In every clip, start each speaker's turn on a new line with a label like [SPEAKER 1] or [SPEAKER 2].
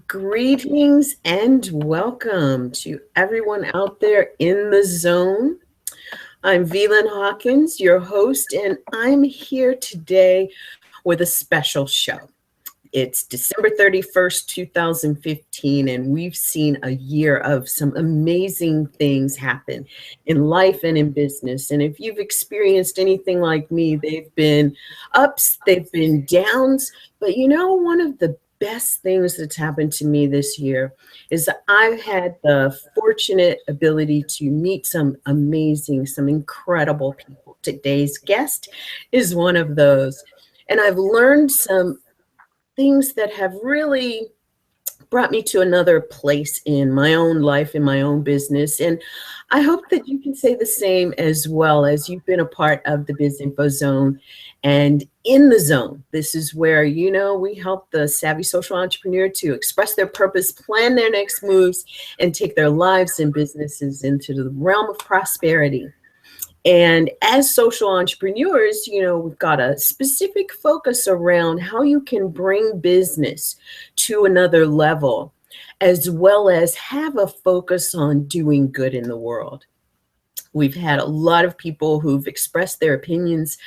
[SPEAKER 1] Greetings and welcome to everyone out there in the zone. I'm Velan Hawkins, your host, and I'm here today with a special show. It's December 31st, 2015, and we've seen a year of some amazing things happen in life and in business. And if you've experienced anything like me, they've been ups, they've been downs. But one of the best things that's happened to me this year is that I've had the fortunate ability to meet some amazing, some incredible people. Today's guest is one of those. And I've learned some things that have really brought me to another place in my own life, in my own business. And I hope that you can say the same as well, as you've been a part of the Biz Info Zone and in the zone. This is where, we help the savvy social entrepreneur to express their purpose, plan their next moves, and take their lives and businesses into the realm of prosperity. And as social entrepreneurs, we've got a specific focus around how you can bring business to another level, as well as have a focus on doing good in the world. We've had a lot of people who've expressed their opinions,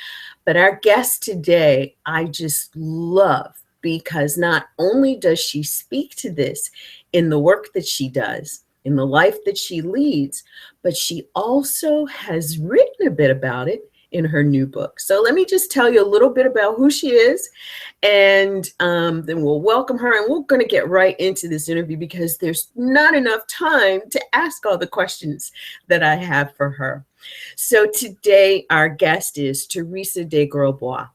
[SPEAKER 1] but our guest today, I just love, because not only does she speak to this in the work that she does, in the life that she leads, but she also has written a bit about it in her new book. So let me just tell you a little bit about who she is, and then we'll welcome her, and we're going to get right into this interview because there's not enough time to ask all the questions that I have for her. So today our guest is Teresa de Grosbois.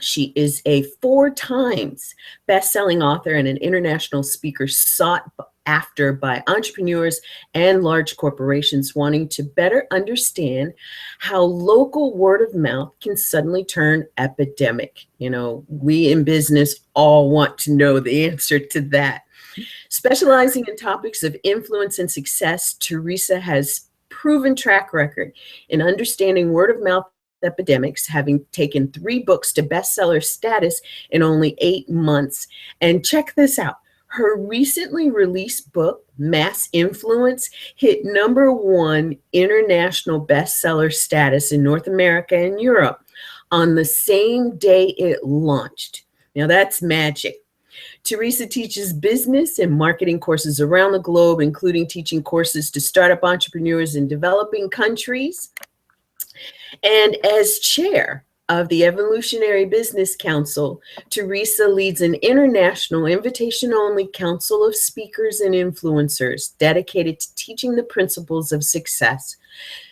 [SPEAKER 1] She is a 4 times best-selling author and an international speaker sought after by entrepreneurs and large corporations wanting to better understand how local word of mouth can suddenly turn epidemic. We in business all want to know the answer to that. Specializing in topics of influence and success, Teresa has proven track record in understanding word of mouth epidemics, having taken 3 books to bestseller status in only 8 months. And check this out. Her recently released book, Mass Influence, hit #1 international bestseller status in North America and Europe on the same day it launched. Now that's magic. Teresa teaches business and marketing courses around the globe, including teaching courses to startup entrepreneurs in developing countries. And as chair of the Evolutionary Business Council, Teresa leads an international invitation-only council of speakers and influencers dedicated to teaching the principles of success.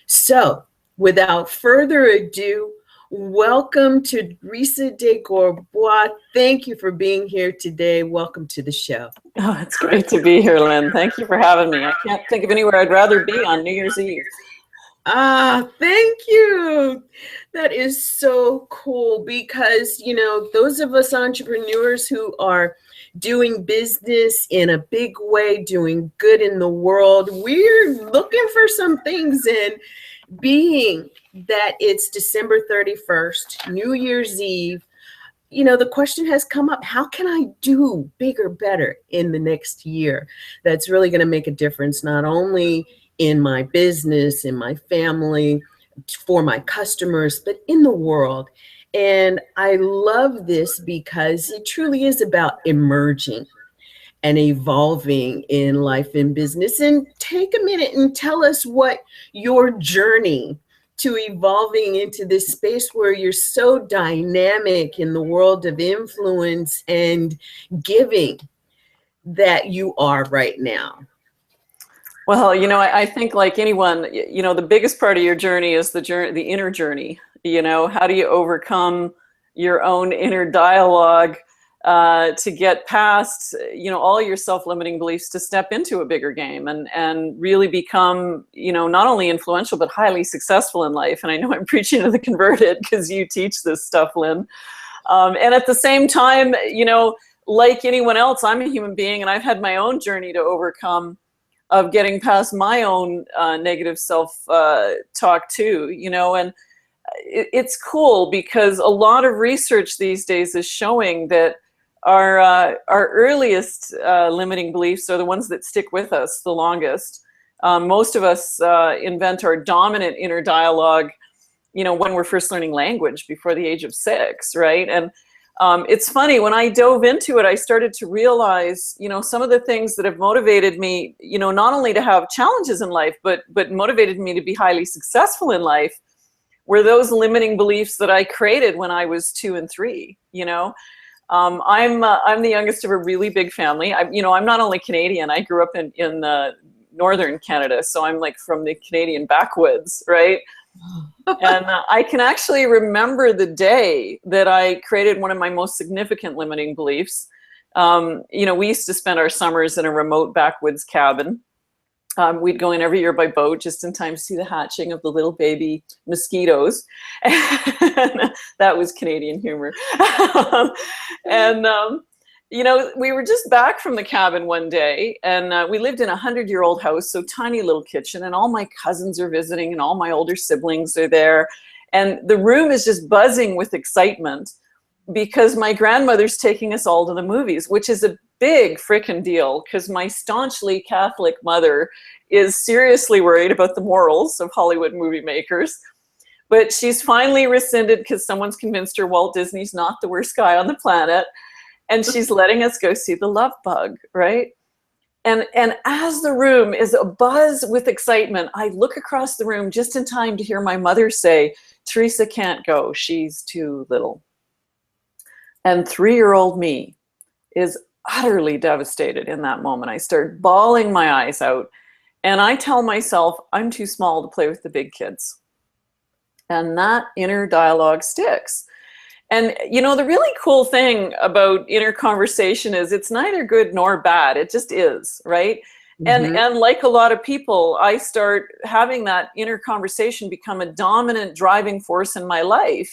[SPEAKER 1] So, without further ado, welcome to Teresa de Grosbois. Thank you for being here today. Welcome to the show.
[SPEAKER 2] Oh, it's great to be here, Lynn. Thank you for having me. I can't think of anywhere I'd rather be on New Year's Eve.
[SPEAKER 1] Thank you. That is so cool because, those of us entrepreneurs who are doing business in a big way, doing good in the world, we're looking for some things. And being that it's December 31st, New Year's Eve, the question has come up, how can I do bigger, better in the next year? That's really going to make a difference, not only in my business, in my family, for my customers, but in the world. And I love this because it truly is about emerging and evolving in life and business. And take a minute and tell us what your journey to evolving into this space where you're so dynamic in the world of influence and giving that you are right now.
[SPEAKER 2] Well, I think like anyone, the biggest part of your journey is the inner journey. How do you overcome your own inner dialogue to get past, all your self-limiting beliefs to step into a bigger game and really become, not only influential, but highly successful in life. And I know I'm preaching to the converted because you teach this stuff, Lynn. And at the same time, like anyone else, I'm a human being and I've had my own journey to overcome of getting past my own negative self-talk too, and it's cool because a lot of research these days is showing that our earliest limiting beliefs are the ones that stick with us the longest. Most of us invent our dominant inner dialogue, when we're first learning language before the age of 6, right? And it's funny, when I dove into it, I started to realize, some of the things that have motivated me, not only to have challenges in life, but motivated me to be highly successful in life, were those limiting beliefs that I created when I was 2 and 3. I'm the youngest of a really big family. I'm not only Canadian. I grew up in northern Canada, so I'm like from the Canadian backwoods, right? And I can actually remember the day that I created one of my most significant limiting beliefs. We used to spend our summers in a remote backwoods cabin. We'd go in every year by boat just in time to see the hatching of the little baby mosquitoes. And that was Canadian humor. We were just back from the cabin one day, and we lived in a 100-year-old house, so tiny little kitchen, and all my cousins are visiting and all my older siblings are there. And the room is just buzzing with excitement because my grandmother's taking us all to the movies, which is a big frickin' deal because my staunchly Catholic mother is seriously worried about the morals of Hollywood movie makers. But she's finally rescinded because someone's convinced her Walt Disney's not the worst guy on the planet. And she's letting us go see The Love Bug, right? And as the room is abuzz with excitement, I look across the room just in time to hear my mother say, "Teresa can't go, she's too little." And 3-year-old me is utterly devastated in that moment. I start bawling my eyes out, and I tell myself, I'm too small to play with the big kids. And that inner dialogue sticks. And, the really cool thing about inner conversation is it's neither good nor bad. It just is, right? Mm-hmm. And like a lot of people, I start having that inner conversation become a dominant driving force in my life.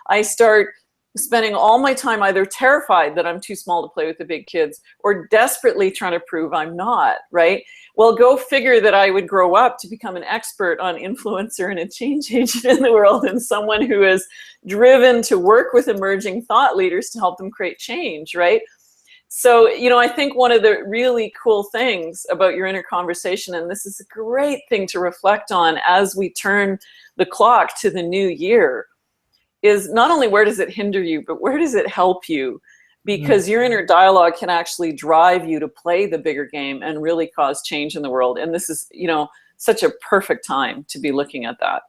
[SPEAKER 2] I start spending all my time either terrified that I'm too small to play with the big kids or desperately trying to prove I'm not, right? Well, go figure that I would grow up to become an expert on influencer and a change agent in the world and someone who is driven to work with emerging thought leaders to help them create change, right? So, I think one of the really cool things about your inner conversation, and this is a great thing to reflect on as we turn the clock to the new year, is not only where does it hinder you, but where does it help you? Because your inner dialogue can actually drive you to play the bigger game and really cause change in the world. And this is, such a perfect time to be looking at that.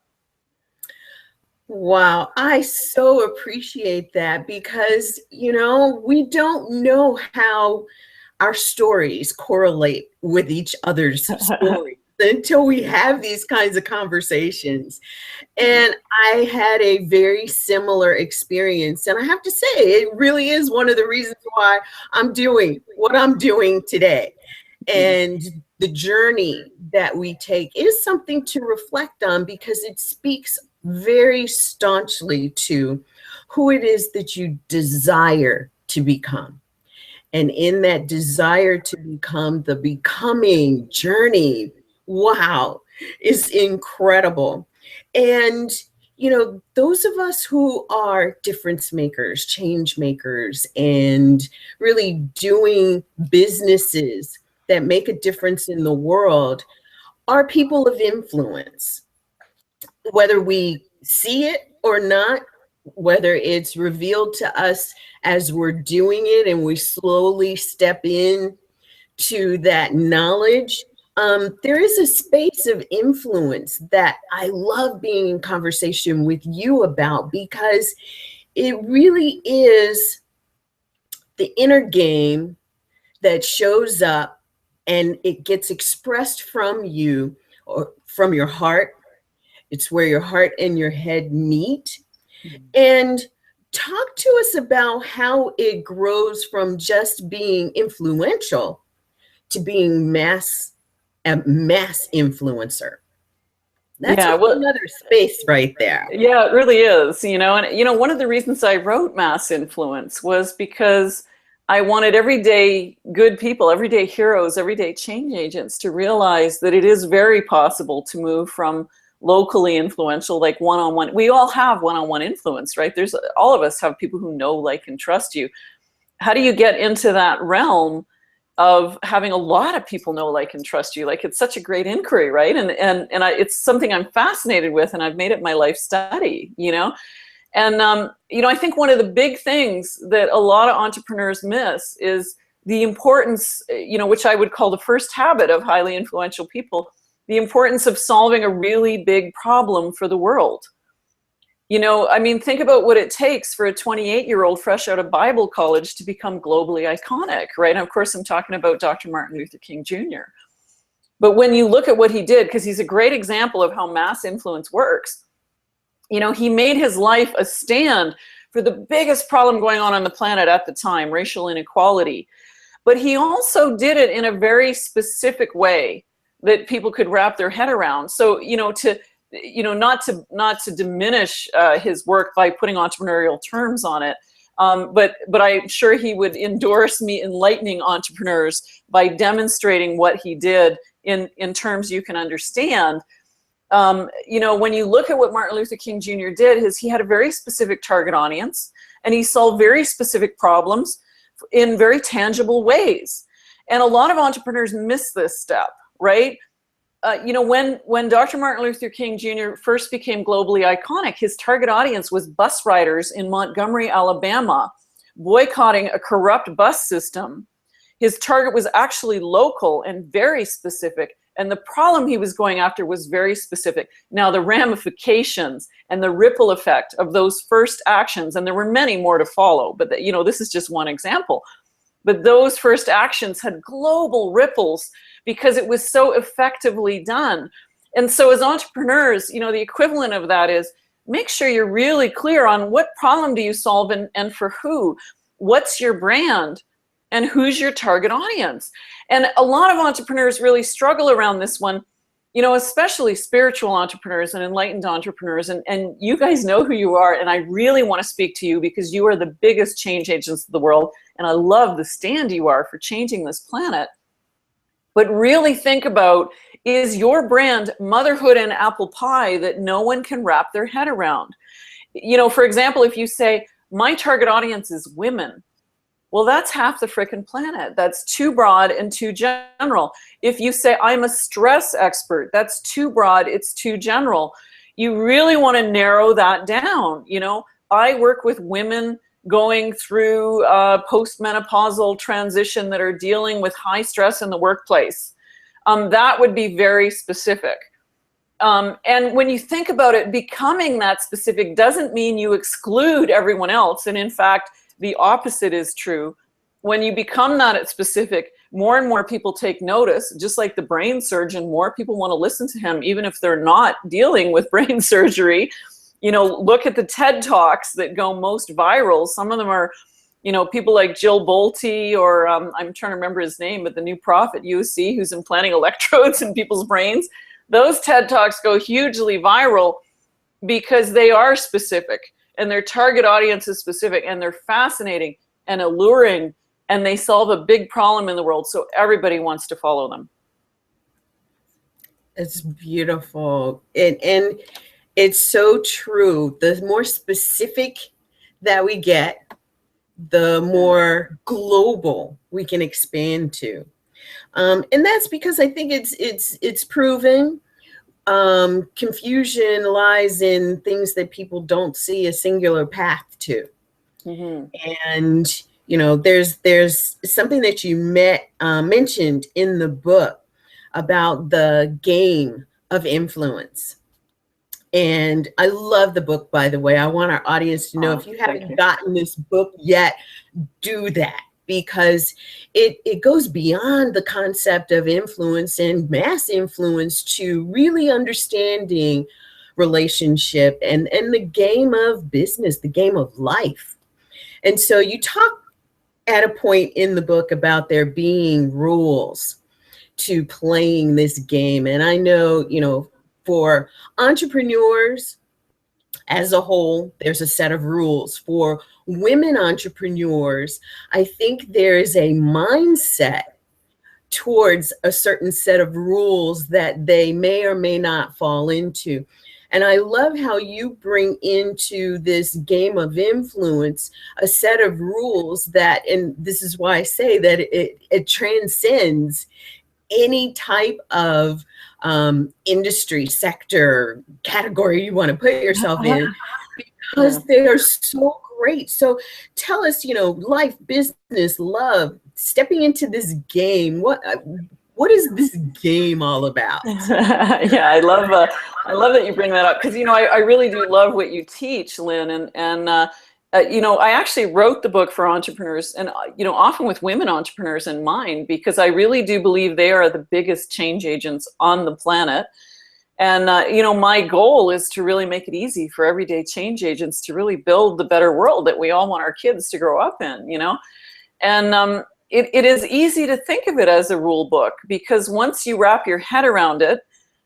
[SPEAKER 1] Wow, I so appreciate that because, we don't know how our stories correlate with each other's stories until we have these kinds of conversations. And I had a very similar experience. And I have to say, it really is one of the reasons why I'm doing what I'm doing today. And the journey that we take is something to reflect on because it speaks very staunchly to who it is that you desire to become. And in that desire to become, the becoming journey, wow, is incredible. And, those of us who are difference makers, change makers, and really doing businesses that make a difference in the world are people of influence. Whether we see it or not, whether it's revealed to us as we're doing it and we slowly step in to that knowledge, there is a space of influence that I love being in conversation with you about because it really is the inner game that shows up and it gets expressed from you or from your heart. It's where your heart and your head meet. And talk to us about how it grows from just being influential to being a mass influencer. That's another space right there.
[SPEAKER 2] Yeah, it really is. And one of the reasons I wrote Mass Influence was because I wanted everyday good people, everyday heroes, everyday change agents to realize that it is very possible to move from locally influential, like one-on-one. We all have one-on-one influence, right? All of us have people who know, like, and trust you. how do you get into that realm of having a lot of people know, like, and trust you? Like, it's such a great inquiry, right? It's something I'm fascinated with, and I've made it my life study, you know? And, I think one of the big things that a lot of entrepreneurs miss is the importance, which I would call the first habit of highly influential people, the importance of solving a really big problem for the world. Think about what it takes for a 28-year-old fresh out of Bible college to become globally iconic, right? And of course, I'm talking about Dr. Martin Luther King Jr. But when you look at what he did, because he's a great example of how mass influence works, he made his life a stand for the biggest problem going on the planet at the time, racial inequality. But he also did it in a very specific way that people could wrap their head around. So, not to diminish his work by putting entrepreneurial terms on it, but I'm sure he would endorse me enlightening entrepreneurs by demonstrating what he did in terms you can understand. When you look at what Martin Luther King Jr. did, he had a very specific target audience, and he solved very specific problems in very tangible ways. And a lot of entrepreneurs miss this step, right? When Dr. Martin Luther King Jr. first became globally iconic, his target audience was bus riders in Montgomery, Alabama, boycotting a corrupt bus system. His target was actually local and very specific, and the problem he was going after was very specific. Now, the ramifications and the ripple effect of those first actions, and there were many more to follow, but this is just one example. But those first actions had global ripples because it was so effectively done. And so as entrepreneurs, the equivalent of that is make sure you're really clear on what problem do you solve and for who, what's your brand, and who's your target audience. And a lot of entrepreneurs really struggle around this one, especially spiritual entrepreneurs and enlightened entrepreneurs. And you guys know who you are, and I really want to speak to you because you are the biggest change agents of the world, and I love the stand you are for changing this planet. But really think about, is your brand motherhood and apple pie that no one can wrap their head around? For example, if you say, my target audience is women, well, that's half the frickin' planet. That's too broad and too general. If you say, I'm a stress expert, that's too broad, it's too general. You really want to narrow that down. I work with women going through postmenopausal transition that are dealing with high stress in the workplace. That would be very specific. And when you think about it, becoming that specific doesn't mean you exclude everyone else. And in fact, the opposite is true. When you become that specific, more and more people take notice. Just like the brain surgeon, more people want to listen to him, even if they're not dealing with brain surgery. Look at the TED Talks that go most viral. Some of them are, people like Jill Bolte, or I'm trying to remember his name, but the new prof at UC who's implanting electrodes in people's brains. Those TED Talks go hugely viral because they are specific, and their target audience is specific, and they're fascinating and alluring, and they solve a big problem in the world, so everybody wants to follow them.
[SPEAKER 1] It's beautiful. And it's so true. The more specific that we get, the more global we can expand to. And that's because I think it's proven. Confusion lies in things that people don't see a singular path to. Mm-hmm. And there's something that you mentioned in the book about the game of influence. And I love the book, by the way. I want our audience to know, if you haven't gotten this book yet, do that, because it goes beyond the concept of influence and mass influence to really understanding relationship and the game of business, the game of life. And so you talk at a point in the book about there being rules to playing this game. And I know, for entrepreneurs as a whole, there's a set of rules. For women entrepreneurs, I think there is a mindset towards a certain set of rules that they may or may not fall into. And I love how you bring into this game of influence a set of rules that, and this is why I say that it transcends any type of industry, sector, category you want to put yourself in,
[SPEAKER 2] Yeah.
[SPEAKER 1] because they are so great. So tell us, life, business, love, stepping into this game. What is this game all about?
[SPEAKER 2] Yeah, I love that you bring that up, because I really do love what you teach, Lynn, and I actually wrote the book for entrepreneurs, and often with women entrepreneurs in mind, because I really do believe they are the biggest change agents on the planet. And my goal is to really make it easy for everyday change agents to really build the better world that we all want our kids to grow up in. And it is easy to think of it as a rule book, because once you wrap your head around it,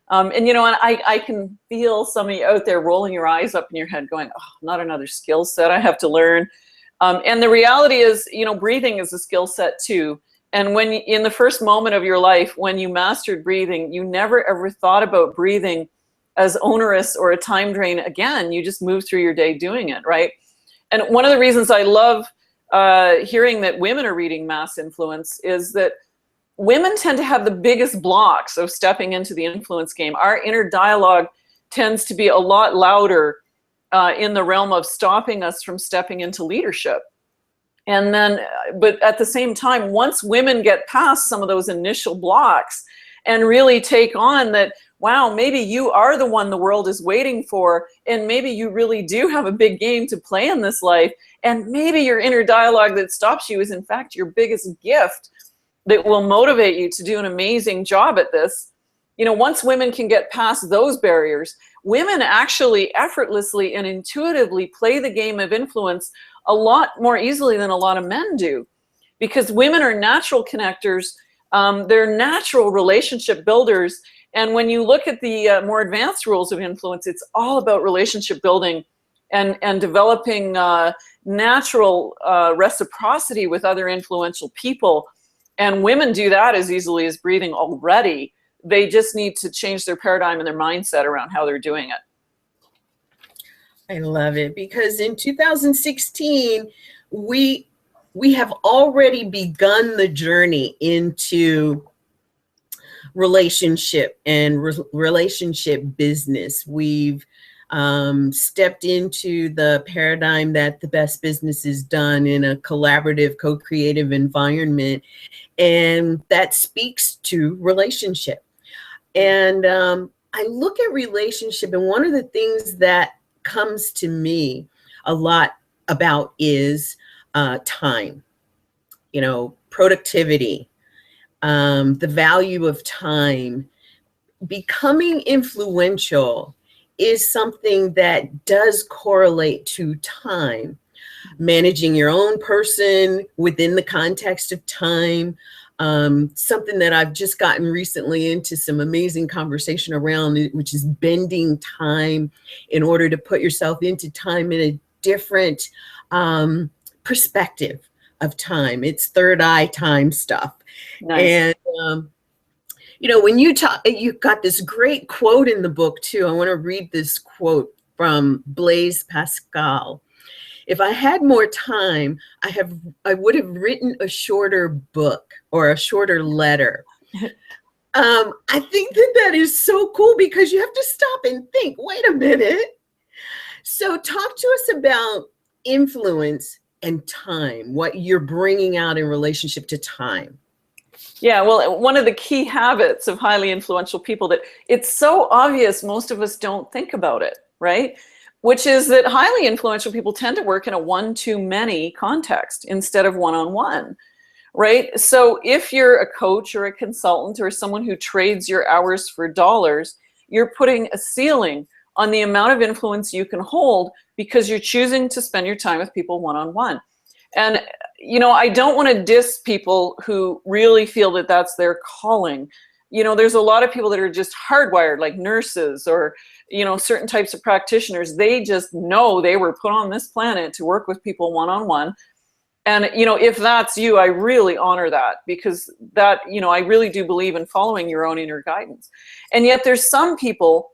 [SPEAKER 2] and I can feel some of you out there rolling your eyes up in your head going, oh, not another skill set I have to learn. And the reality is, breathing is a skill set too. And when in the first moment of your life, when you mastered breathing, you never ever thought about breathing as onerous or a time drain again. You just moved through your day doing it, right? And one of the reasons I love hearing that women are reading Mass Influence is that women tend to have the biggest blocks of stepping into the influence game. Our inner dialogue tends to be a lot louder in the realm of stopping us from stepping into leadership. And then, but at the same time, once women get past some of those initial blocks and really take on that, wow, maybe you are the one the world is waiting for, and maybe you really do have a big game to play in this life, and maybe your inner dialogue that stops you is in fact your biggest gift that will motivate you to do an amazing job at this. Once women can get past those barriers, women actually effortlessly and intuitively play the game of influence a lot more easily than a lot of men do, because women are natural connectors. They're natural relationship builders. And when you look at the more advanced rules of influence, it's all about relationship building and developing natural reciprocity with other influential people. And women do that as easily as breathing already. They just need to change their paradigm and their mindset around how they're doing it.
[SPEAKER 1] I love it, because in 2016, we have already begun the journey into relationship and relationship business. We've stepped into the paradigm that the best business is done in a collaborative, co-creative environment, and that speaks to relationship. And I look at relationship, and one of the things that comes to me a lot about is time, productivity, the value of time. Becoming influential is something that does correlate to time. Managing your own person within the context of time. Something that I've just gotten recently into some amazing conversation around, which is bending time in order to put yourself into time in a different perspective of time. It's third eye time stuff.
[SPEAKER 2] Nice.
[SPEAKER 1] And when you talk, you got this great quote in the book too. I want to read this quote from Blaise Pascal. If I had more time, I would have written a shorter book or a shorter letter. I think that is so cool, because you have to stop and think, wait a minute. So talk to us about influence and time, what you're bringing out in relationship to time.
[SPEAKER 2] Yeah, well, one of the key habits of highly influential people that it's so obvious most of us don't think about it, right? Which is that highly influential people tend to work in a one-to-many context instead of one-on-one, right? So if you're a coach or a consultant or someone who trades your hours for dollars, you're putting a ceiling on the amount of influence you can hold, because you're choosing to spend your time with people one-on-one. And I don't want to diss people who really feel that that's their calling. There's a lot of people that are just hardwired, like nurses or, certain types of practitioners. They just know they were put on this planet to work with people one-on-one. And, if that's you, I really honor that, because that, I really do believe in following your own inner guidance. And yet there's some people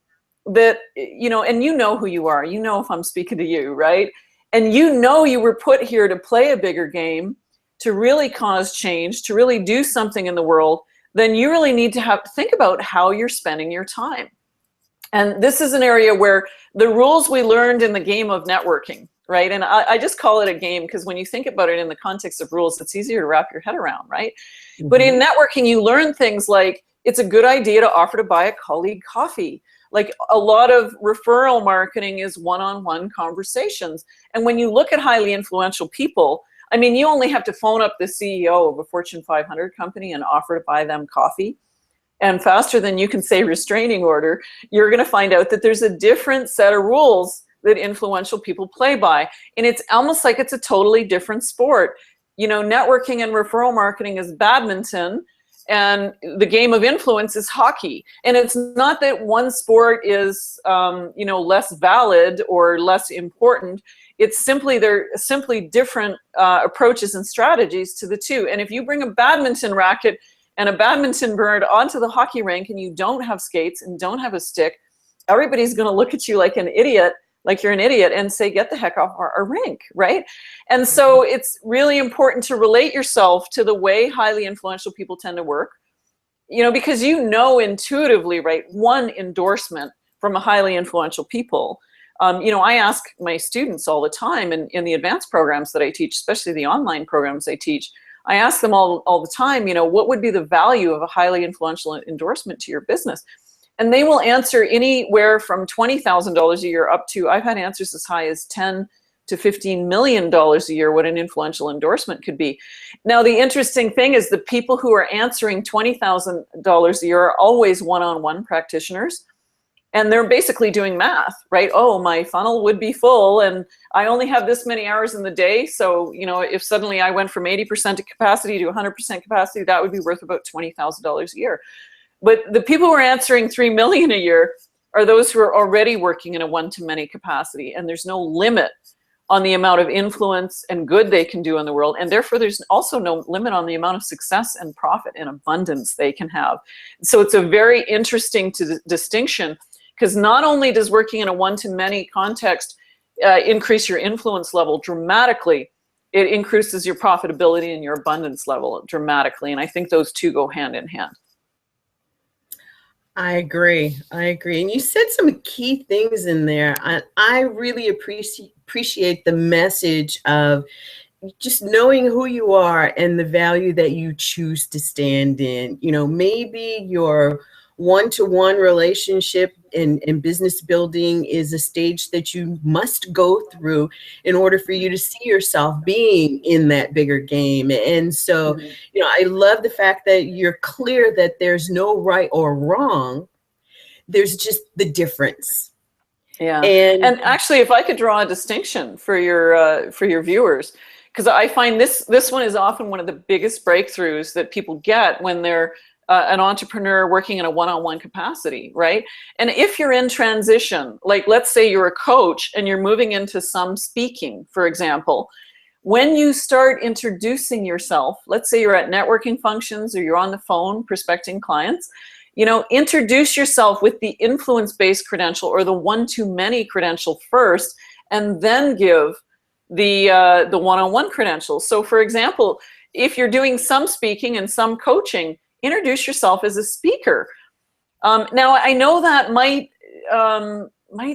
[SPEAKER 2] that, and you know who you are. You know if I'm speaking to you, right? And you were put here to play a bigger game, to really cause change, to really do something in the world, then you really need to think about how you're spending your time. And this is an area where the rules we learned in the game of networking, right? And I just call it a game because when you think about it in the context of rules, it's easier to wrap your head around, right? Mm-hmm. But in networking, you learn things like it's a good idea to offer to buy a colleague coffee. Like a lot of referral marketing is one-on-one conversations. And when you look at highly influential people, I mean, you only have to phone up the CEO of a Fortune 500 company and offer to buy them coffee. And faster than you can say restraining order, you're going to find out that there's a different set of rules that influential people play by. And it's almost like it's a totally different sport. Networking and referral marketing is badminton, and the game of influence is hockey. And it's not that one sport is, less valid or less important. It's simply, they're simply different approaches and strategies to the two. And if you bring a badminton racket and a badminton bird onto the hockey rink and you don't have skates and don't have a stick, everybody's going to look at you like you're an idiot and say, get the heck off our rink, right? And so it's really important to relate yourself to the way highly influential people tend to work, because intuitively, right, one endorsement from a highly influential people. I ask my students all the time in the advanced programs that I teach, especially the online programs I teach, I ask them all the time, what would be the value of a highly influential endorsement to your business? And they will answer anywhere from $20,000 a year up to, I've had answers as high as $10 to $15 million a year, what an influential endorsement could be. Now, the interesting thing is the people who are answering $20,000 a year are always one-on-one practitioners. And they're basically doing math, right? Oh, my funnel would be full and I only have this many hours in the day. So, if suddenly I went from 80% capacity to 100% capacity, that would be worth about $20,000 a year. But the people who are answering $3 million a year are those who are already working in a one-to-many capacity. And there's no limit on the amount of influence and good they can do in the world. And therefore, there's also no limit on the amount of success and profit and abundance they can have. So it's a very interesting distinction. Because not only does working in a one-to-many context increase your influence level dramatically, it increases your profitability and your abundance level dramatically. And I think those two go hand in hand.
[SPEAKER 1] I agree. And you said some key things in there. I really appreciate the message of just knowing who you are and the value that you choose to stand in. Maybe your one-to-one relationship in business building is a stage that you must go through in order for you to see yourself being in that bigger game. And so, I love the fact that you're clear that there's no right or wrong. There's just the difference.
[SPEAKER 2] Yeah. And actually, if I could draw a distinction for your viewers, because I find this one is often one of the biggest breakthroughs that people get when they're an entrepreneur working in a one-on-one capacity, right? And if you're in transition, like let's say you're a coach and you're moving into some speaking, for example, when you start introducing yourself, let's say you're at networking functions or you're on the phone prospecting clients, introduce yourself with the influence-based credential or the one-to-many credential first, and then give the one-on-one credential. So for example, if you're doing some speaking and some coaching, introduce yourself as a speaker. Now, I know that might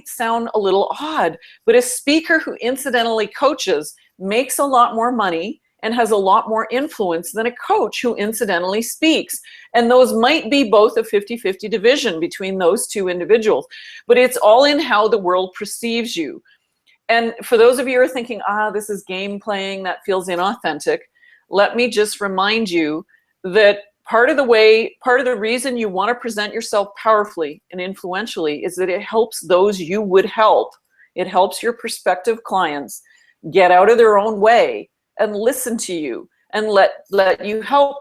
[SPEAKER 2] sound a little odd, but a speaker who incidentally coaches makes a lot more money and has a lot more influence than a coach who incidentally speaks. And those might be both a 50-50 division between those two individuals. But it's all in how the world perceives you. And for those of you who are thinking, this is game playing, that feels inauthentic, let me just remind you that part of the reason you want to present yourself powerfully and influentially is that it helps those you would help. It helps your prospective clients get out of their own way and listen to you and let you help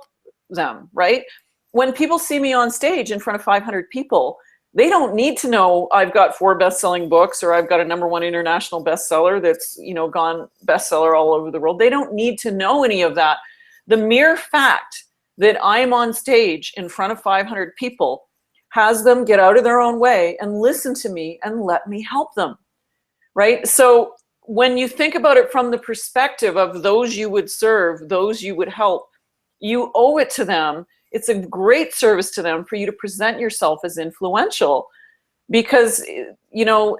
[SPEAKER 2] them, right? When people see me on stage in front of 500 people, they don't need to know I've got 4 best-selling books or I've got a #1 international bestseller that's, gone bestseller all over the world. They don't need to know any of that. The mere fact that I'm on stage in front of 500 people has them get out of their own way and listen to me and let me help them, right? So when you think about it from the perspective of those you would serve, those you would help, you owe it to them. It's a great service to them for you to present yourself as influential, because, you know,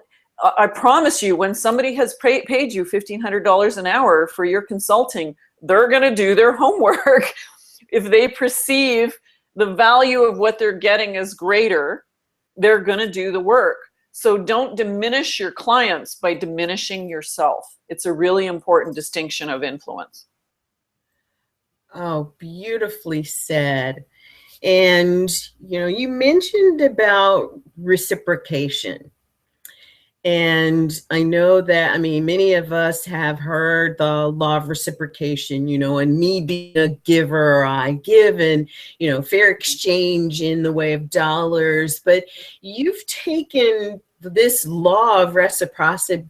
[SPEAKER 2] I promise you, when somebody has paid you $1,500 an hour for your consulting, they're going to do their homework. If they perceive the value of what they're getting as greater, they're going to do the work. So don't diminish your clients by diminishing yourself. It's a really important distinction of influence.
[SPEAKER 1] Oh, beautifully said. And, you know, you mentioned about reciprocation. And I know that, I mean, many of us have heard the law of reciprocation, you know, and me being a giver, I give, and, you know, fair exchange in the way of dollars. But you've taken this law of reciprocity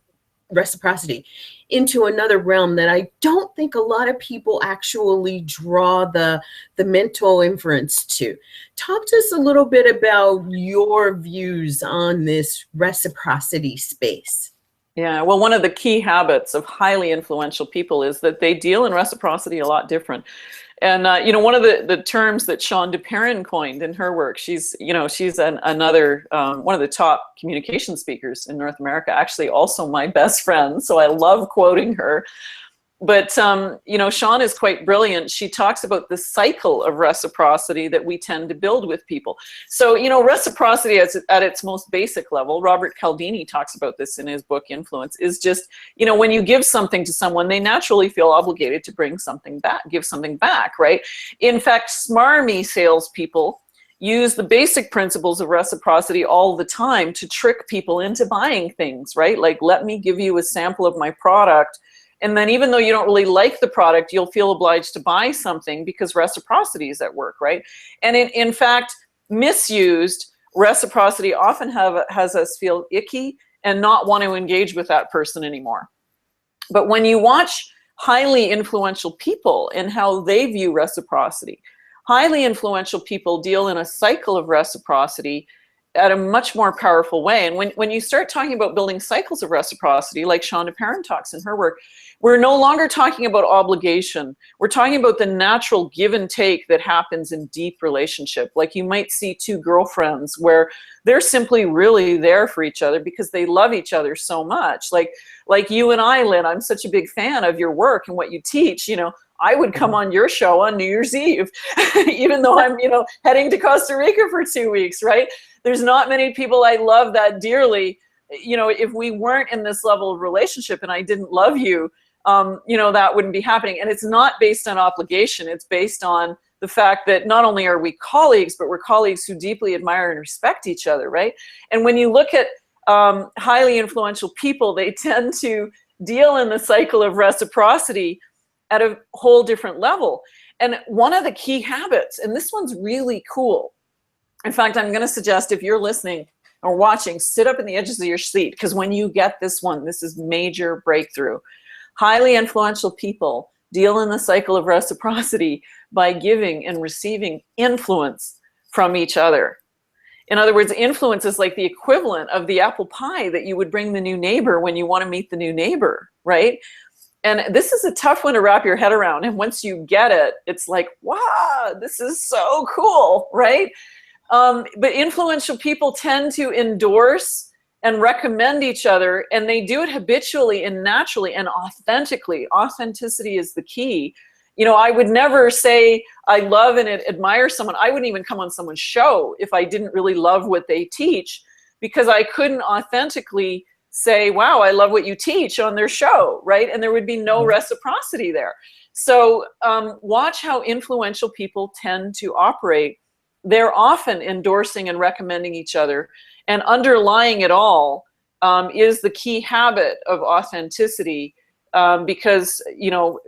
[SPEAKER 1] into another realm that I don't think a lot of people actually draw the mental inference to. Talk to us a little bit about your views on this reciprocity space.
[SPEAKER 2] Yeah, well, one of the key habits of highly influential people is that they deal in reciprocity a lot different. And, you know, one of the terms that Shonda Perrin coined in her work, she's another, one of the top communication speakers in North America, actually also my best friend. So I love quoting her. But, you know, Sean is quite brilliant. She talks about the cycle of reciprocity that we tend to build with people. So, you know, reciprocity at its most basic level, Robert Cialdini talks about this in his book, Influence, is just, you know, when you give something to someone, they naturally feel obligated to bring something back, give something back, right? In fact, smarmy salespeople use the basic principles of reciprocity all the time to trick people into buying things, right? Like, let me give you a sample of my product. And then even though you don't really like the product, you'll feel obliged to buy something because reciprocity is at work, right? And in fact, misused, reciprocity often has us feel icky and not want to engage with that person anymore. But when you watch highly influential people and how they view reciprocity, highly influential people deal in a cycle of reciprocity at a much more powerful way. And when you start talking about building cycles of reciprocity, like Shonda Perrin talks in her work, we're no longer talking about obligation. We're talking about the natural give and take that happens in deep relationship. Like you might see two girlfriends where they're simply really there for each other because they love each other so much. Like you and I, Lynn, I'm such a big fan of your work and what you teach. You know, I would come on your show on New Year's Eve, even though I'm, you know, heading to Costa Rica for 2 weeks, right? There's not many people I love that dearly. You know, if we weren't in this level of relationship and I didn't love you, you know, that wouldn't be happening. And it's not based on obligation. It's based on the fact that not only are we colleagues, but we're colleagues who deeply admire and respect each other, right? And when you look at highly influential people, they tend to deal in the cycle of reciprocity at a whole different level. And one of the key habits, and this one's really cool. In fact, I'm going to suggest if you're listening or watching, sit up in the edges of your seat, because when you get this one, this is major breakthrough. Highly influential people deal in the cycle of reciprocity by giving and receiving influence from each other. In other words, influence is like the equivalent of the apple pie that you would bring the new neighbor when you want to meet the new neighbor, right? And this is a tough one to wrap your head around. And once you get it, it's like, wow, this is so cool, right? But influential people tend to endorse and recommend each other, and they do it habitually and naturally and authentically. Authenticity is the key. You know, I would never say I love and admire someone. I wouldn't even come on someone's show if I didn't really love what they teach, because I couldn't authentically say, wow, I love what you teach on their show, right? And there would be no reciprocity there. So watch how influential people tend to operate. They're often endorsing and recommending each other. And underlying it all is the key habit of authenticity, because, you know,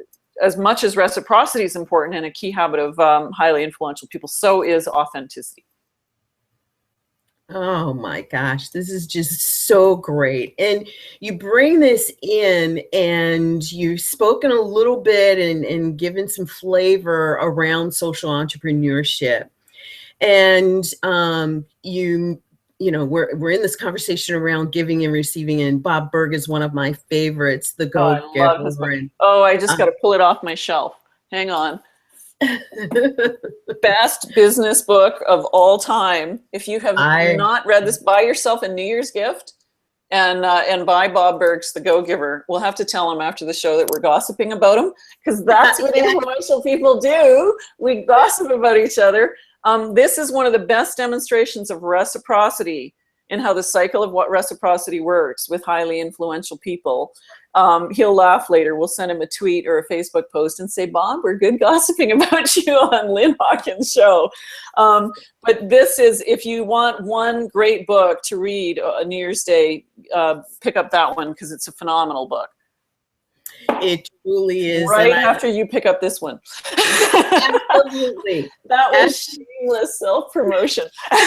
[SPEAKER 2] as much as reciprocity is important and a key habit of highly influential people, so is authenticity.
[SPEAKER 1] Oh my gosh, this is just so great. And you bring this in and you've spoken a little bit and given some flavor around social entrepreneurship. And we're in this conversation around giving and receiving, and Bob Burg is one of my favorites, the
[SPEAKER 2] Oh, I
[SPEAKER 1] Go
[SPEAKER 2] love his
[SPEAKER 1] Giver.
[SPEAKER 2] book.
[SPEAKER 1] And
[SPEAKER 2] Oh, I just got to pull it off my shelf. Hang on. Best business book of all time. If you have not read this, buy yourself a New Year's gift and buy Bob Burg's The Go-Giver. We'll have to tell him after the show that we're gossiping about him, because that's what influential people do. We gossip about each other. This is one of the best demonstrations of reciprocity and how the cycle of what reciprocity works with highly influential people. He'll laugh later. We'll send him a tweet or a Facebook post and say, Bob, we're good gossiping about you on Lynn Hawkins' show. But this is, if you want one great book to read on New Year's Day, pick up that one, because it's a phenomenal book.
[SPEAKER 1] It truly is.
[SPEAKER 2] Right after you pick up this one.
[SPEAKER 1] Absolutely.
[SPEAKER 2] That was shameless self-promotion.
[SPEAKER 1] And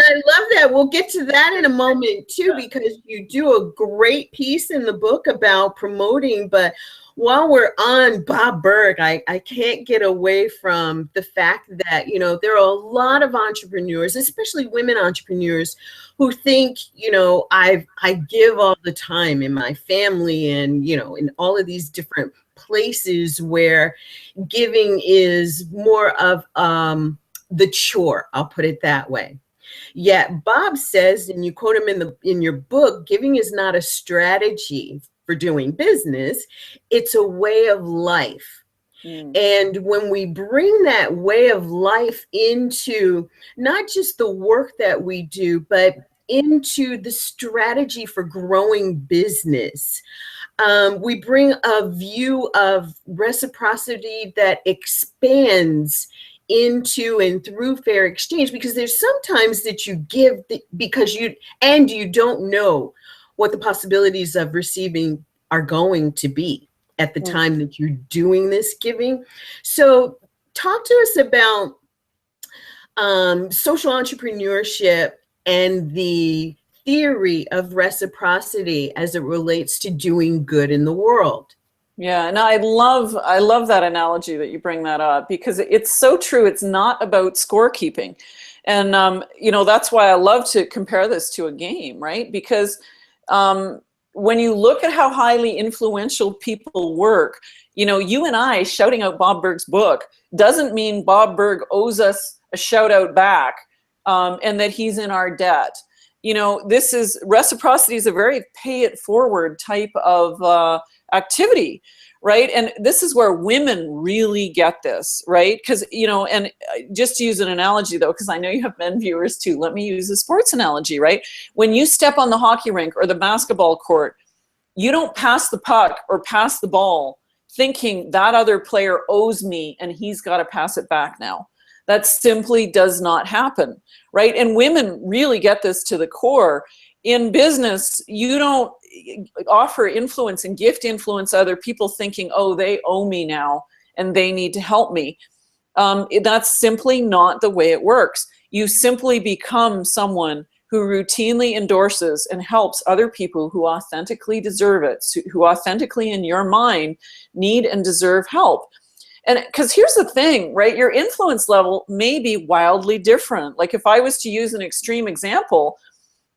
[SPEAKER 1] I love that. We'll get to that in a moment too, because you do a great piece in the book about promoting. But while we're on Bob Burg, I can't get away from the fact that, there are a lot of entrepreneurs, especially women entrepreneurs, who think, I give all the time in my family and, in all of these different places where giving is more of the chore, I'll put it that way. Yet Bob says, and you quote him in your book, giving is not a strategy for doing business, it's a way of life. And when we bring that way of life into not just the work that we do, but into the strategy for growing business, we bring a view of reciprocity that expands into and through fair exchange, because there's sometimes that you give because you don't know what the possibilities of receiving are going to be at the time that you're doing this giving. So talk to us about social entrepreneurship and the theory of reciprocity as it relates to doing good in the world.
[SPEAKER 2] Yeah, and I love that analogy that you bring that up, because it's so true. It's not about scorekeeping. And, that's why I love to compare this to a game, right? Because when you look at how highly influential people work, you and I shouting out Bob Burg's book doesn't mean Bob Burg owes us a shout out back, and that he's in our debt. Reciprocity is a very pay it forward type of activity, right? And this is where women really get this, right? Because, and just to use an analogy though, because I know you have men viewers too, let me use a sports analogy, right? When you step on the hockey rink or the basketball court, you don't pass the puck or pass the ball thinking that other player owes me and he's got to pass it back now. That simply does not happen, right? And women really get this to the core. In business, you don't offer influence and gift influence other people thinking, oh, they owe me now and they need to help me. That's simply not the way it works. You simply become someone who routinely endorses and helps other people who authentically deserve it, who authentically in your mind need and deserve help. And because here's the thing, right? Your influence level may be wildly different. Like if I was to use an extreme example,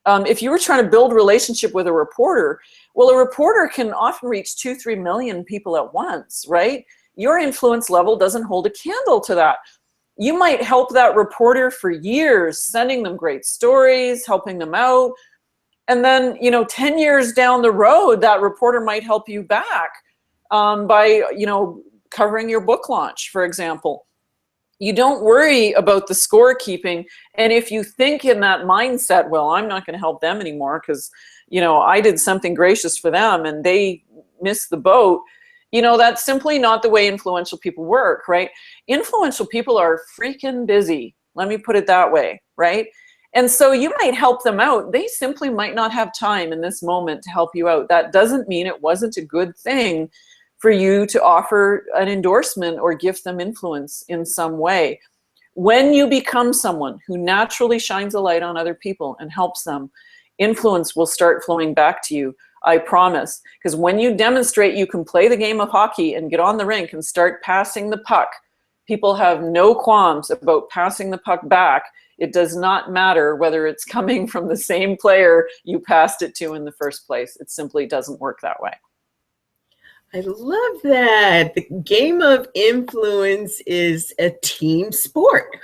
[SPEAKER 2] if you were trying to build a relationship with a reporter, well, a reporter can often reach 2-3 million people at once, right? Your influence level doesn't hold a candle to that. You might help that reporter for years, sending them great stories, helping them out. And then, 10 years down the road, that reporter might help you back by, covering your book launch, for example. You don't worry about the scorekeeping. And if you think in that mindset, well, I'm not going to help them anymore because, I did something gracious for them and they missed the boat, that's simply not the way influential people work, right? Influential people are freaking busy. Let me put it that way, right? And so you might help them out. They simply might not have time in this moment to help you out. That doesn't mean it wasn't a good thing for you to offer an endorsement or gift them influence in some way. When you become someone who naturally shines a light on other people and helps them, influence will start flowing back to you, I promise. Because when you demonstrate you can play the game of hockey and get on the rink and start passing the puck People have no qualms about passing the puck back. It does not matter whether it's coming from the same player you passed it to in the first place. It simply doesn't work that way.
[SPEAKER 1] I love that. The game of influence is a team sport.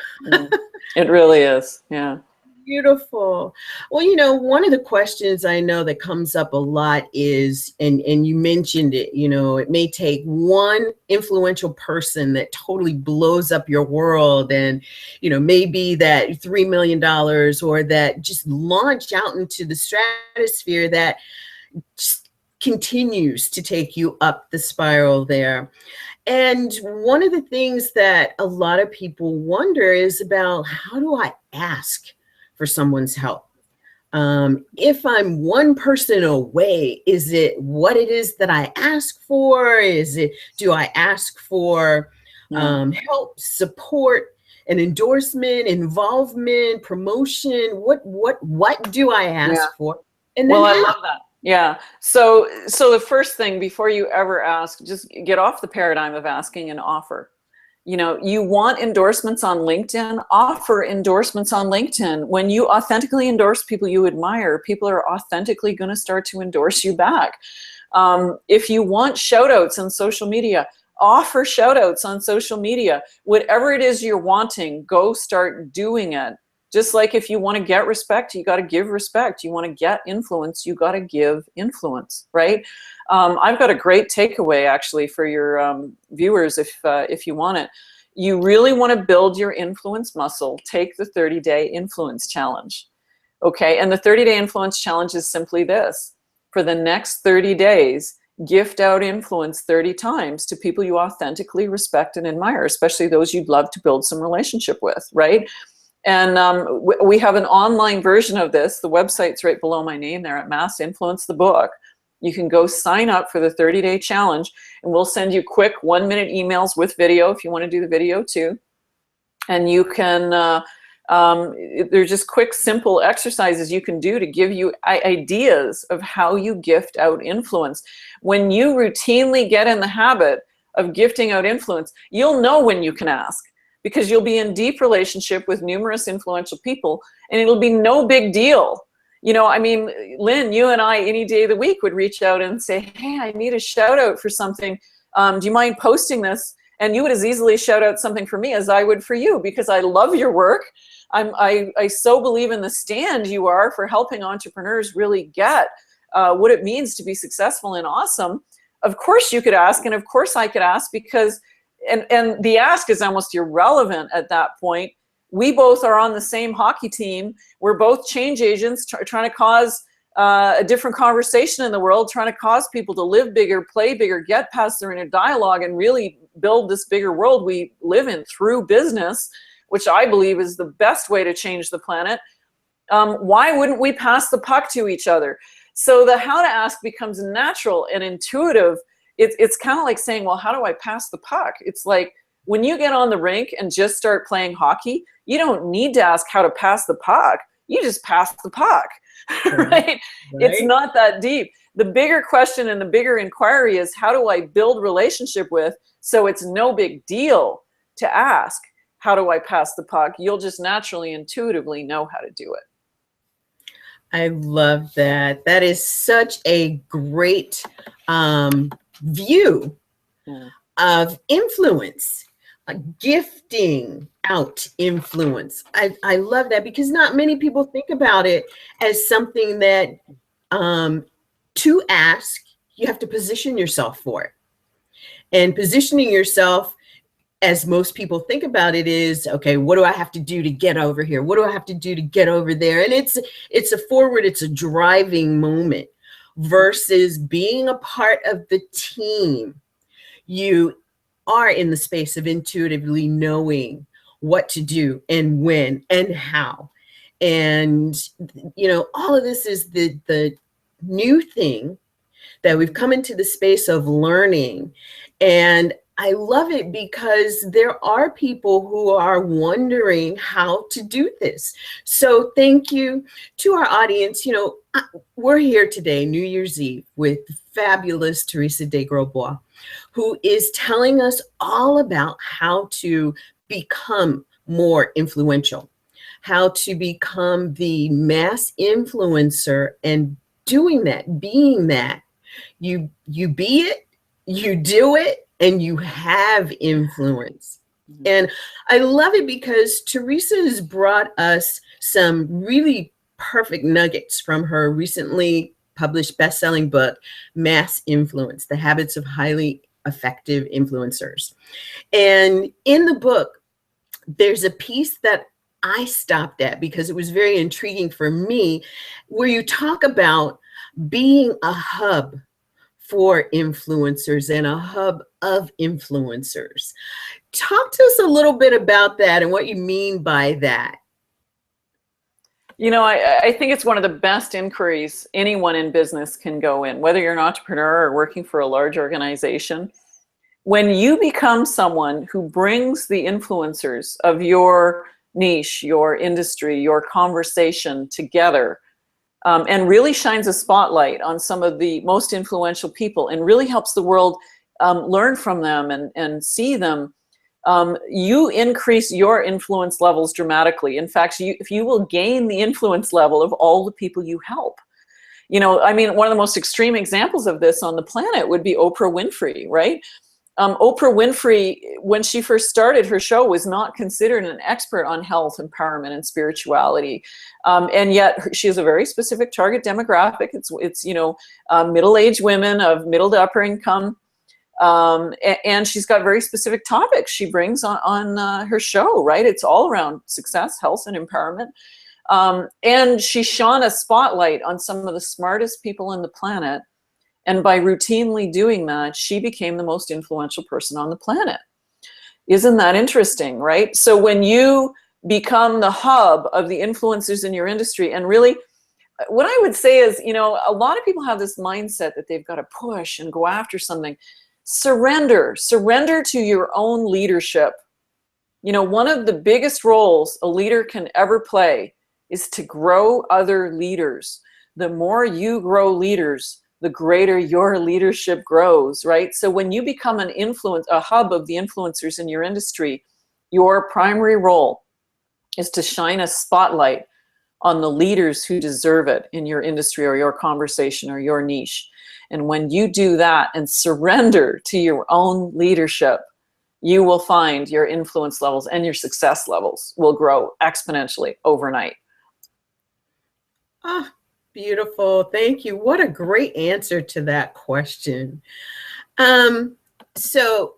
[SPEAKER 2] It really is. Yeah.
[SPEAKER 1] Beautiful. Well, one of the questions I know that comes up a lot is, and you mentioned it, it may take one influential person that totally blows up your world and, maybe that $3 million or that just launch out into the stratosphere that just continues to take you up the spiral there. And one of the things that a lot of people wonder is about, how do I ask for someone's help? If I'm one person away, is it what it is that I ask for? Do I ask for help, support, an endorsement, involvement, promotion? What do I ask for? And then
[SPEAKER 2] I love that. Yeah. So the first thing before you ever ask, just get off the paradigm of asking and offer. You want endorsements on LinkedIn, offer endorsements on LinkedIn. When you authentically endorse people you admire, people are authentically going to start to endorse you back. If you want shout outs on social media, offer shout outs on social media. Whatever it is you're wanting, go start doing it. Just like if you want to get respect, you got to give respect. You want to get influence, you got to give influence, right? I've got a great takeaway actually for your viewers if you want it. You really want to build your influence muscle, take the 30-day influence challenge. Okay, and the 30-day influence challenge is simply this. For the next 30 days, gift out influence 30 times to people you authentically respect and admire, especially those you'd love to build some relationship with, right? And we have an online version of this. The website's right below my name there at Mass Influence the Book. You can go sign up for the 30-day challenge, and we'll send you quick 1-minute emails with video if you want to do the video too. And you can, they're just quick, simple exercises you can do to give you ideas of how you gift out influence. When you routinely get in the habit of gifting out influence, you'll know when you can ask, because you'll be in deep relationship with numerous influential people, and it'll be no big deal. I mean, Lynn, you and I, any day of the week, would reach out and say, hey, I need a shout out for something. Do you mind posting this? And you would as easily shout out something for me as I would for you, because I love your work. I so believe in the stand you are for helping entrepreneurs really get what it means to be successful and awesome. Of course you could ask, and of course I could ask, because and the ask is almost irrelevant at that point. We both are on the same hockey team. We're both change agents trying to cause a different conversation in the world, trying to cause people to live bigger, play bigger, get past their inner dialogue, and really build this bigger world we live in through business, which I believe is the best way to change the planet. Why wouldn't we pass the puck to each other? So the how to ask becomes natural and intuitive. It's kind of like saying, well, how do I pass the puck? It's like when you get on the rink and just start playing hockey, you don't need to ask how to pass the puck. You just pass the puck, right? It's not that deep. The bigger question and the bigger inquiry is, how do I build relationship with, so it's no big deal to ask, how do I pass the puck? You'll just naturally, intuitively know how to do it.
[SPEAKER 1] I love that. That is such a great view of influence, gifting out influence. I love that, because not many people think about it as something that to ask, you have to position yourself for it. And positioning yourself, as most people think about it, is, okay, what do I have to do to get over here? What do I have to do to get over there? And it's a driving moment, versus being a part of the team. You are in the space of intuitively knowing what to do and when and how. And, all of this is the new thing that we've come into the space of learning. And I love it because there are people who are wondering how to do this. So thank you to our audience. We're here today, New Year's Eve, with fabulous Teresa de Grosbois, who is telling us all about how to become more influential, how to become the mass influencer, and doing that, being that. You be it, you do it, and you have influence. And I love it because Teresa has brought us some really perfect nuggets from her recently published best-selling book, Mass Influence: The Habits of Highly Effective Influencers. And in the book, there's a piece that I stopped at because it was very intriguing for me, where you talk about being a hub for influencers and a hub of influencers. Talk to us a little bit about that and what you mean by that.
[SPEAKER 2] I think it's one of the best inquiries anyone in business can go in, whether you're an entrepreneur or working for a large organization. When you become someone who brings the influencers of your niche, your industry, your conversation together, and really shines a spotlight on some of the most influential people and really helps the world learn from them and see them, you increase your influence levels dramatically. In fact, if you will gain the influence level of all the people you help. One of the most extreme examples of this on the planet would be Oprah Winfrey, right? Oprah Winfrey, when she first started her show, was not considered an expert on health, empowerment, and spirituality. And yet she has a very specific target demographic. It's middle-aged women of middle to upper income. And she's got very specific topics she brings on her show, right? It's all around success, health, and empowerment. And she shone a spotlight on some of the smartest people on the planet. And by routinely doing that, she became the most influential person on the planet. Isn't that interesting, right? So when you become the hub of the influencers in your industry, and really, what I would say is, a lot of people have this mindset that they've got to push and go after something. Surrender to your own leadership. One of the biggest roles a leader can ever play is to grow other leaders. The more you grow leaders, the greater your leadership grows, right? So when you become a hub of the influencers in your industry, your primary role is to shine a spotlight on the leaders who deserve it in your industry or your conversation or your niche. And when you do that and surrender to your own leadership, you will find your influence levels and your success levels will grow exponentially overnight.
[SPEAKER 1] Ah, beautiful. Thank you. What a great answer to that question. So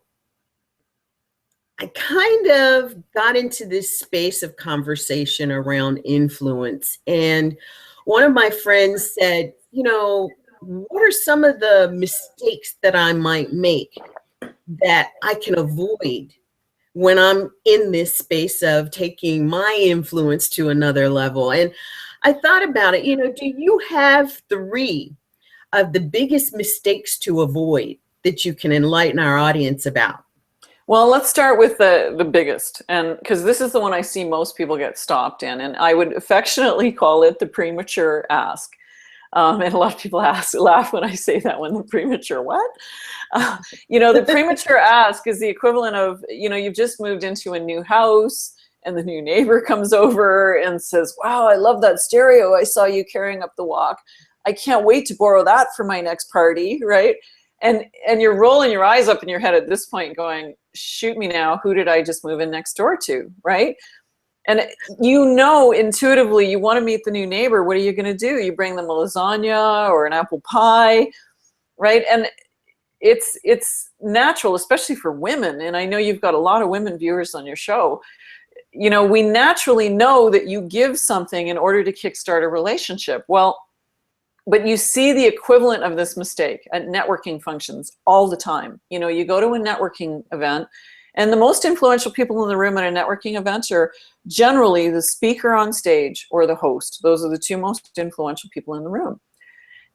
[SPEAKER 1] I kind of got into this space of conversation around influence. And one of my friends said, what are some of the mistakes that I might make that I can avoid when I'm in this space of taking my influence to another level? And I thought about it, do you have 3 of the biggest mistakes to avoid that you can enlighten our audience about?
[SPEAKER 2] Well, let's start with the biggest, and because this is the one I see most people get stopped in, and I would affectionately call it the premature ask. And a lot of people laugh when I say that one, the premature what? The premature ask is the equivalent of, you've just moved into a new house and the new neighbor comes over and says, wow, I love that stereo I saw you carrying up the walk. I can't wait to borrow that for my next party, right? And you're rolling your eyes up in your head at this point going, shoot me now, who did I just move in next door to, right? And intuitively you want to meet the new neighbor. What are you going to do? You bring them a lasagna or an apple pie, right? And it's natural, especially for women. And I know you've got a lot of women viewers on your show. We naturally know that you give something in order to kickstart a relationship. Well, but you see the equivalent of this mistake at networking functions all the time. You go to a networking event, and the most influential people in the room at a networking event are generally the speaker on stage or the host. Those are the 2 most influential people in the room.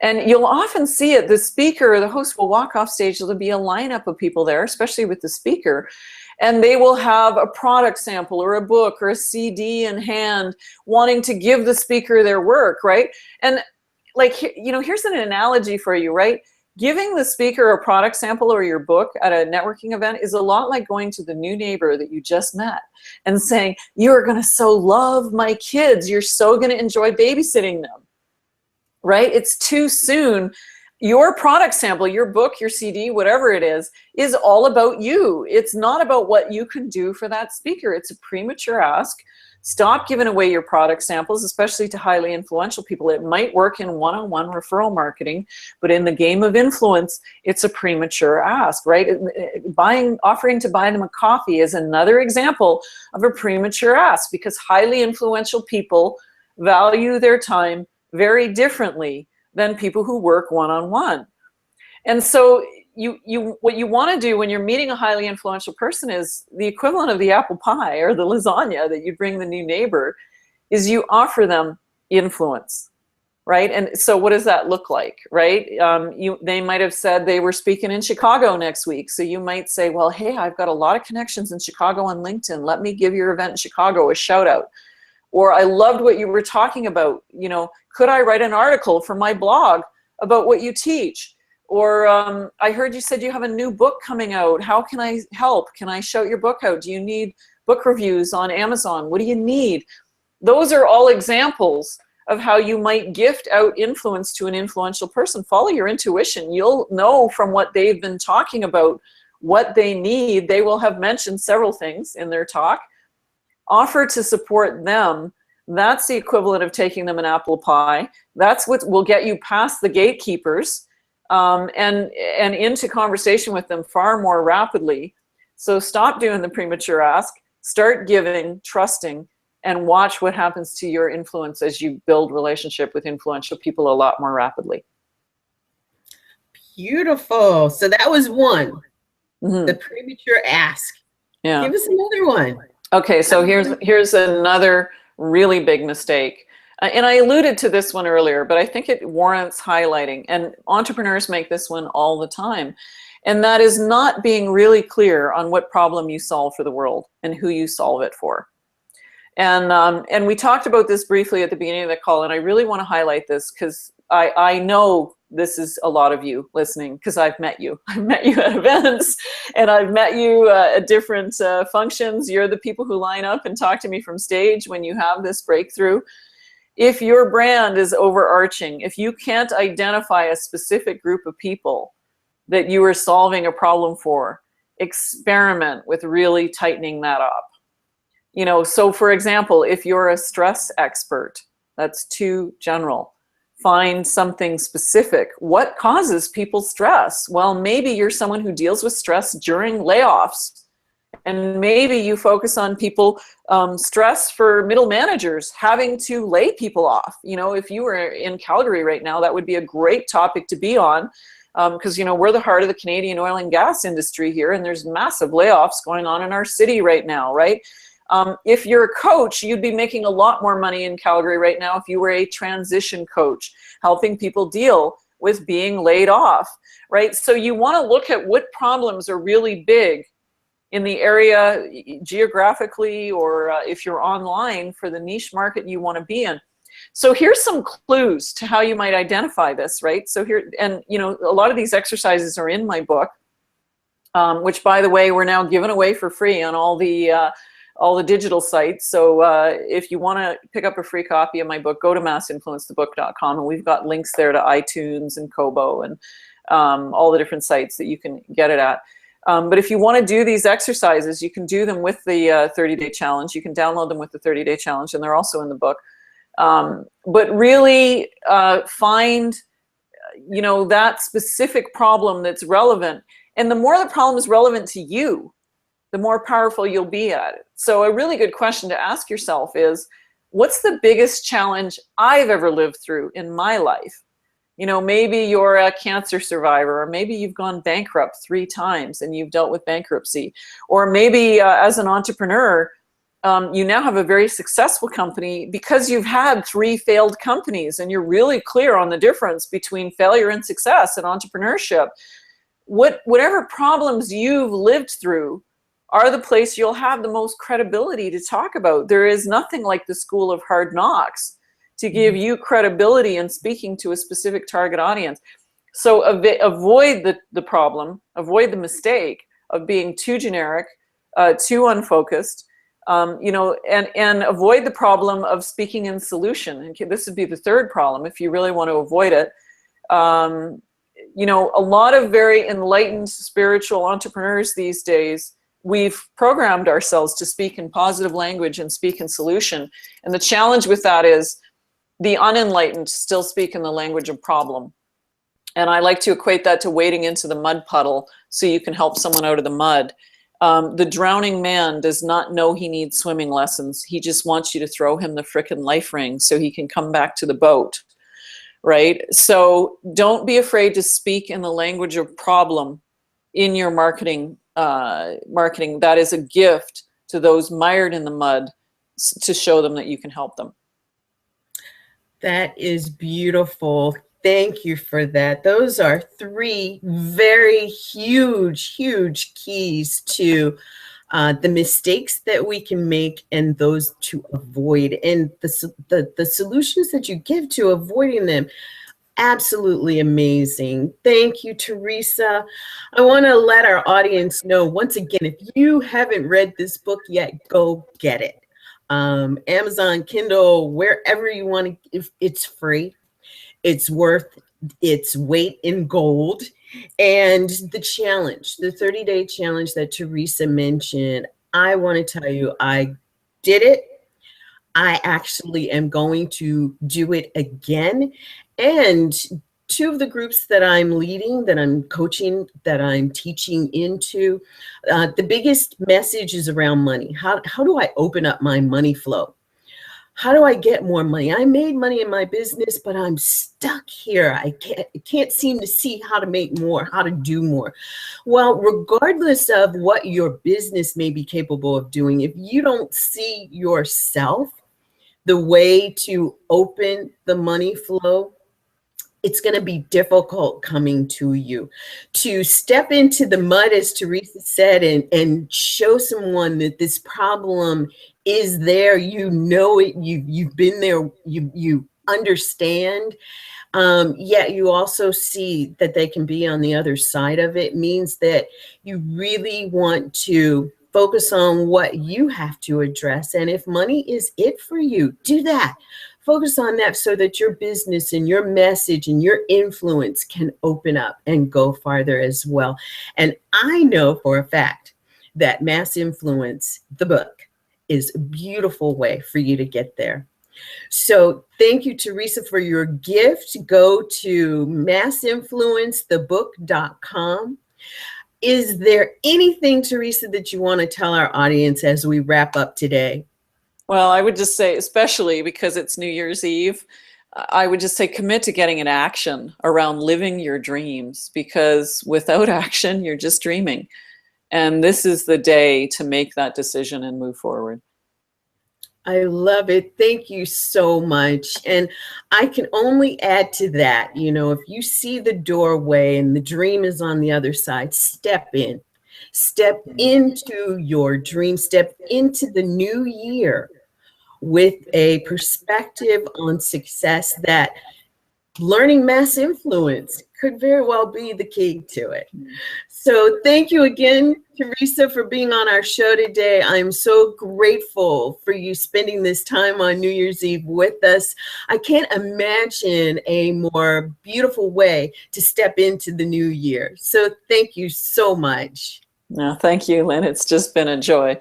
[SPEAKER 2] And you'll often see it, the speaker or the host will walk off stage, there'll be a lineup of people there, especially with the speaker, and they will have a product sample or a book or a CD in hand, wanting to give the speaker their work, right? And like, you know, here's an analogy for you, right? Giving the speaker a product sample or your book at a networking event is a lot like going to the new neighbor that you just met and saying, you're going to so love my kids. You're so going to enjoy babysitting them, right? It's too soon. Your product sample, your book, your CD, whatever it is all about you. It's not about what you can do for that speaker. It's a premature ask. Stop giving away your product samples, especially to highly influential people. It might work in one-on-one referral marketing, but in the game of influence, it's a premature ask, right? Offering to buy them a coffee is another example of a premature ask, because highly influential people value their time very differently than people who work one-on-one. And so what you want to do when you're meeting a highly influential person is the equivalent of the apple pie or the lasagna that you bring the new neighbor, is you offer them influence, right? And so what does that look like, right? They might have said they were speaking in Chicago next week. So you might say, well, hey, I've got a lot of connections in Chicago on LinkedIn. Let me give your event in Chicago a shout out. Or I loved what you were talking about. You know, could I write an article for my blog about what you teach? Or I heard you said you have a new book coming out. How can I help? Can I shout your book out? Do you need book reviews on Amazon? What do you need? Those are all examples of how you might gift out influence to an influential person. Follow your intuition. You'll know from what they've been talking about what they need. They will have mentioned several things in their talk. Offer to support them. That's the equivalent of taking them an apple pie. That's what will get you past the gatekeepers and into conversation with them far more rapidly. So stop doing the premature ask, start giving, trusting, and watch what happens to your influence as you build relationship with influential people a lot more rapidly.
[SPEAKER 1] Beautiful. So that was one,
[SPEAKER 2] Mm-hmm.
[SPEAKER 1] the premature ask.
[SPEAKER 2] Yeah.
[SPEAKER 1] Give us another one.
[SPEAKER 2] Okay, so here's another really big mistake. And I alluded to this one earlier, but I think it warrants highlighting. And entrepreneurs make this one all the time. And that is not being really clear on what problem you solve for the world and who you solve it for. And we talked about this briefly at the beginning of the call, and I really want to highlight this because I know this is a lot of you listening, because I've met you. I've met you at events, and I've met you at different functions. You're the people who line up and talk to me from stage when you have this breakthrough. If your brand is overarching, if you can't identify a specific group of people that you are solving a problem for, experiment with really tightening that up. You know, so for example, if you're a stress expert, that's too general. Find something specific. What causes people stress? Well, maybe you're someone who deals with stress during layoffs. And maybe you focus on people, stress for middle managers, having to lay people off. You know, if you were in Calgary right now, that would be a great topic to be on, because, you know, we're the heart of the Canadian oil and gas industry here, and there's massive layoffs going on in our city right now, right? If you're a coach, you'd be making a lot more money in Calgary right now if you were a transition coach, helping people deal with being laid off, right? So you want to look at what problems are really big in the area geographically, or if you're online for the niche market you want to be in. So here's some clues to how you might identify this, right? So here, and you know, a lot of these exercises are in my book, which, by the way, we're now giving away for free on all the digital sites. So if you want to pick up a free copy of my book, go to massinfluencethebook.com, and we've got links there to iTunes and Kobo and all the different sites that you can get it at. But if you want to do these exercises, you can do them with the 30-day challenge. You can download them with the 30-day challenge, and they're also in the book. But really find, you know, that specific problem that's relevant. And the more the problem is relevant to you, the more powerful you'll be at it. So a really good question to ask yourself is, what's the biggest challenge I've ever lived through in my life? You know, maybe you're a cancer survivor, or maybe you've gone bankrupt 3 times and you've dealt with bankruptcy. Or maybe as an entrepreneur, you now have a very successful company because you've had 3 failed companies, and you're really clear on the difference between failure and success in entrepreneurship. Whatever problems you've lived through are the place you'll have the most credibility to talk about. There is nothing like the school of hard knocks to give you credibility in speaking to a specific target audience. So avoid the problem, avoid the mistake of being too generic, too unfocused, and avoid the problem of speaking in solution. And this would be the third problem if you really want to avoid it. A lot of very enlightened spiritual entrepreneurs these days, we've programmed ourselves to speak in positive language and speak in solution. And the challenge with that is the unenlightened still speak in the language of problem. And I like to equate that to wading into the mud puddle so you can help someone out of the mud. The drowning man does not know he needs swimming lessons. He just wants you to throw him the frickin' life ring so he can come back to the boat, right? So don't be afraid to speak in the language of problem in your marketing. That is a gift to those mired in the mud to show them that you can help them.
[SPEAKER 1] That is beautiful. Thank you for that. Those are 3 very huge keys to the mistakes that we can make and those to avoid, and the solutions that you give to avoiding them. Absolutely amazing. Thank you, Teresa. I want to let our audience know, once again, if you haven't read this book yet, go get it. Amazon, Kindle, wherever you want to, if it's free. It's worth its weight in gold. And the challenge, the 30-day challenge that Teresa mentioned, I want to tell you, I did it. I actually am going to do it again. And 2 of the groups that I'm leading, that I'm coaching, that I'm teaching into, the biggest message is around money. How do I open up my money flow? How do I get more money? I made money in my business, but I'm stuck here. I can't seem to see how to make more, how to do more. Well, regardless of what your business may be capable of doing, if you don't see yourself the way to open the money flow, it's going to be difficult coming to you. To step into the mud, as Teresa said, and show someone that this problem is there, you know it, you've been there, you understand, yet you also see that they can be on the other side of it, means that you really want to focus on what you have to address. And if money is it for you, do that. Focus on that so that your business and your message and your influence can open up and go farther as well. And I know for a fact that Mass Influence, the book, is a beautiful way for you to get there. So thank you, Teresa, for your gift. Go to massinfluencethebook.com. Is there anything, Teresa, that you want to tell our audience as we wrap up today?
[SPEAKER 2] Well, I would just say, especially because it's New Year's Eve, I would just say commit to getting an action around living your dreams, because without action, you're just dreaming. And this is the day to make that decision and move forward.
[SPEAKER 1] I love it. Thank you so much. And I can only add to that, if you see the doorway and the dream is on the other side, step in. Step into your dream. Step into the new year with a perspective on success that learning Mass Influence could very well be the key to it. So thank you again, Teresa, for being on our show today. I'm so grateful for you spending this time on New Year's Eve with us. I can't imagine a more beautiful way to step into the new year. So thank you so much.
[SPEAKER 2] No, thank you, Lynn. It's just been a joy.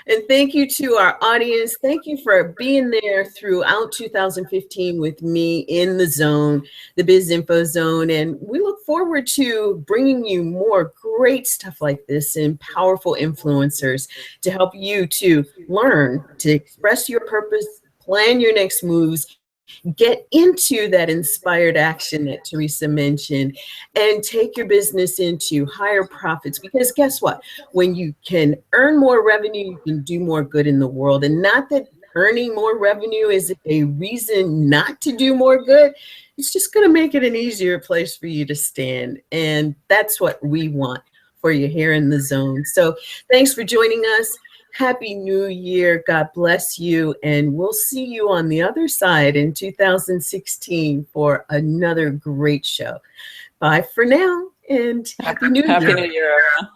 [SPEAKER 1] And thank you to our audience. Thank you for being there throughout 2015 with me in the zone, the Biz Info Zone. And we look forward to bringing you more great stuff like this and powerful influencers to help you to learn, to express your purpose, plan your next moves, Get into that inspired action that Teresa mentioned and take your business into higher profits. Because guess what? When you can earn more revenue, you can do more good in the world. And not that earning more revenue is a reason not to do more good. It's just going to make it an easier place for you to stand. And that's what we want for you here in the zone. So thanks for joining us. Happy New Year. God bless you. And we'll see you on the other side in 2016 for another great show. Bye for now and Happy New
[SPEAKER 2] Happy
[SPEAKER 1] Year.
[SPEAKER 2] New Year, everyone.